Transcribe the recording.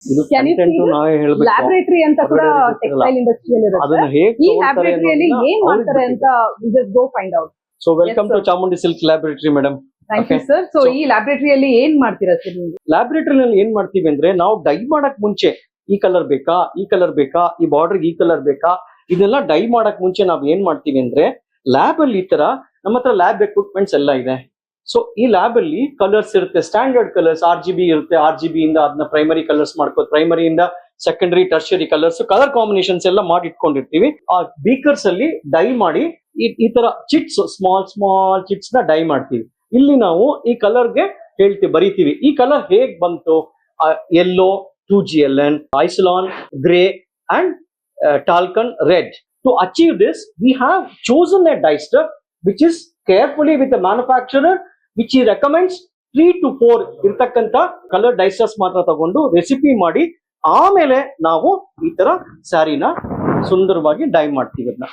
ಇದು Can you content see this? ನಾವೇ ಹೇಳ್ಬೇಕು. ಲ್ಯಾಬೊರೇಟರಿ ಅಂತ ಕೂಡ ಹೊರಗಡೆ ಗೊತ್ತಿರಲ್ಲ. ಟೆಕ್ಸ್ಟೈಲ್ ಇಂಡಸ್ಟ್ರಿಯಲ್ಲಿ ಅದನ್ನ ಇರುತ್ತೆ. ಹೇಗ್ ಈ ತಗೊಳ್ತಾರೆ ಲ್ಯಾಬೊರೇಟರಿಯಲ್ಲಿ ಅನ್ನೋದನ್ನ ಏನ್ ಅವ್ರಿಗೆ ಮಾಡ್ತಾರೆ ಅಂತ just go find out. So welcome Yes, to sir. Chamundi silk laboratory madam. Thank you sir. So ಈ ಲ್ಯಾಬೊರೇಟರಿಯಲ್ಲಿ ಏನ್ ಮಾಡ್ತೀರಾ ಸರ್ ನೀವು? ಲ್ಯಾಬೊರೇಟರಿನಲ್ಲಿ ಏನ್ ಮಾಡ್ತೀವಿ ಅಂದ್ರೆ ನಾವು ಡೈ ಮಾಡಕ್ ಮುಂಚೆ ಈ ಕಲರ್ ಬೇಕಾ, ಈ ಕಲರ್ ಬೇಕಾ, ಈ ಬಾರ್ಡರ್ ಈ ಕಲರ್ ಬೇಕಾ, ಇದೆಲ್ಲ ಡೈ ಮಾಡಕ್ ಮುಂಚೆ ನಾವ್ ಏನ್ ಮಾಡ್ತೀವಿ ಅಂದ್ರೆ ಲ್ಯಾಬ್ ಅಲ್ಲಿ ಈ ತರ ನಮ್ಮ ಹತ್ರ ಲ್ಯಾಬ್ ಎಕ್ವಿಪ್ಮೆಂಟ್ಸ್ ಎಲ್ಲ ಇದೆ. ಸೊ ಈ ಲ್ಯಾಬ್ ಅಲ್ಲಿ ಕಲರ್ಸ್ ಇರುತ್ತೆ, ಸ್ಟ್ಯಾಂಡರ್ಡ್ ಕಲರ್ಸ್ RGB ಇರುತ್ತೆ. RGB ಇಂದ ಅದನ್ನ ಪ್ರೈಮರಿ ಕಲರ್ಸ್ ಮಾಡ್ಕೋ, ಪ್ರೈಮರಿಯಿಂದ secondary tertiary colours, colour combinations ಎಲ್ಲ ಮಾಡಿ ಇಟ್ಕೊಂಡಿರ್ತೀವಿ. ಆ ಬೀಕರ್ಸ್ ಅಲ್ಲಿ ಡೈ ಮಾಡಿ ಈ ತರ ಚಿಟ್ಸ್, ಸ್ಮಾಲ್ ಚಿಟ್ಸ್ ನ ಡೈ ಮಾಡ್ತೀವಿ. ಇಲ್ಲಿ ನಾವು ಈ ಕಲರ್ಗೆ ಹೇಳ್ತೀವಿ, ಬರೀತೀವಿ ಈ ಕಲರ್ ಹೇಗ್ ಬಂತು. ಯೆಲ್ಲೋ, 2GLN, ಐಸೋಲಾನ್, ಗ್ರೇ ಅಂಡ್ ಟಾಲ್ಕನ್ red. To achieve this, we have chosen a dye stuff which is carefully with the manufacturer, which he recommends 3 to 4 ಇರ್ತಕ್ಕಂತ ಕಲರ್ ಡೈಸ್ಟರ್ಸ್ ಮಾತ್ರ ತಗೊಂಡು ರೆಸಿಪಿ ಮಾಡಿ ಆಮೇಲೆ ನಾವು ಈ ತರ ಸ್ಯಾರಿನ ಸುಂದರವಾಗಿ ಡೈ ಮಾಡ್ತೀವಿ. ಅದನ್ನ